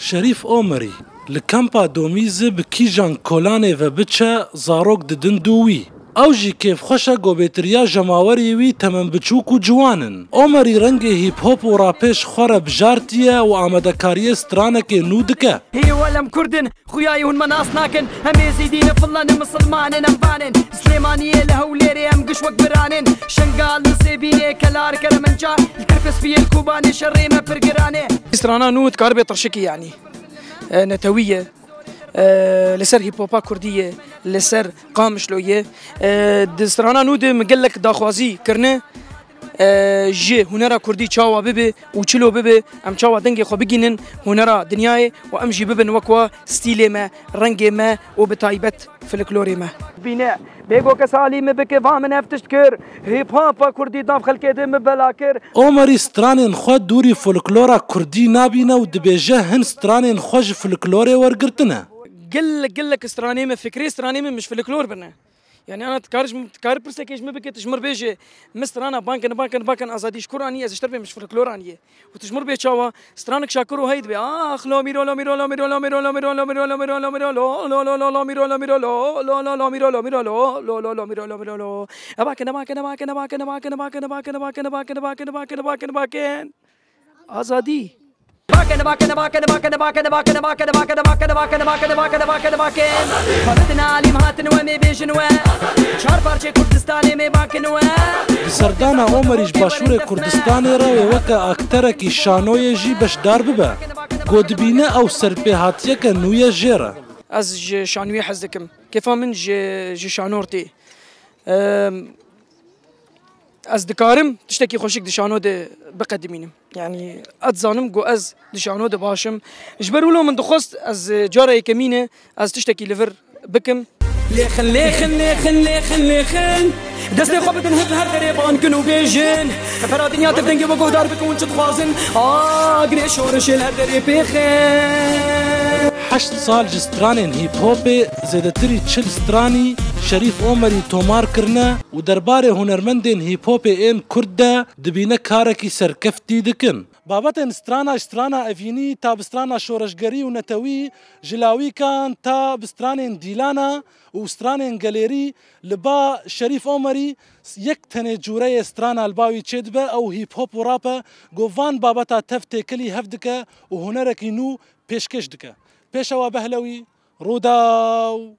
شريف اومري لكامبا دوميز بكيجان كولاني وبتشا زاروك دندوي اوجي كيف خشا قوبيتريا جماوري وي تمن بچوكو جوانن اومري رنگي هيب هوب و رابيش خورا بجارتيا و آمدكاريه سترانك نودكا هي ولم كردن خوياي هون مناس ناكن هم يزيدين فلان مسلمانن امبانن سليمانية لهوليري ام قشوك برانن شنقال نسيبيني كلار كرمنجا الكربس في الكوباني شريمة برقراني سترانا نود كاربي طرشكي يعني نتوية لسر هيبوبا كردية لسر قامشلوية دسترانا نود مقلك داخوازي كرنه جي هنرا كردي تشاوا بيبي وچلو بيبي ام تشاوا دنگي خو بگينن هنرا دنياي وام جي بيبن وكوا ستيلي ما رنگي ما وبتايبت فلكلوري ما بناء بيگو كسالي مبك فامن افتشكر هيب هوب كردي داف خلكي دم بلاكر اومري سترانين خو دوري فولكلورا كردي نابينا ودبيجه هن سترانين خوج فولكلوري ورقرتنا قلك استرانيمه فكري استرانيمه مش فلكلور بنا يعني انا تكارب برسكيش ما بك تشمر بيجي مسترانا بانكن ازادي شكرانيه از اشتربي مش فلكلورانيه وتشمر بي تشاوا سترانك شاكرو هيد بي لو ميرو لو ميرو لو ميرو لو ميرو لو ميرو لو ميرو لو ميرو لو ميرو لو ميرو لو ميرو لو ميرو لو ميرو لو ميرو لو ميرو لو باكن ازادي سردانا اومريش باشور كردستاني راوي وكا اكتركي شانوي جي بشدار ببا قدبينه او سربيهاتيك نويا جيرا از شانوي حزكم كيف من جي شانورتي از دكارم تشتكي خوشك دشانو ده بقدمينم يعني اتزانم جو از دشانو ده باشم جبرولو من دخست از جاره كمينه از تشتكي ليفر بكم ليخن دستي خوبت نهد هر دريبان كنو بيجن فرادنيا تفدنجي وقو دار بكون تخوازن قري شورش الهر دريبيخن 8 سال جسترانين هيب هوبي زيدتري تشل ستراني شريف اومري تومار كرنا و درباري هنرمندين هيب هوبي ان كردا دبينه كاركي سركفتي دكن بابتن سترانا افيني تا بسترانا شورشگري و نتوي جلاوي كان تا بسترانين ديلانا و سترانين غاليري لبا شريف اومري يك تنه جوري سترانا الباوي تشدبه او هيب هوب و رابا گوفان بابتا تفتي كلي هفدكه و هنركي نو پیشکش دکه پیشوا بهلوی روداو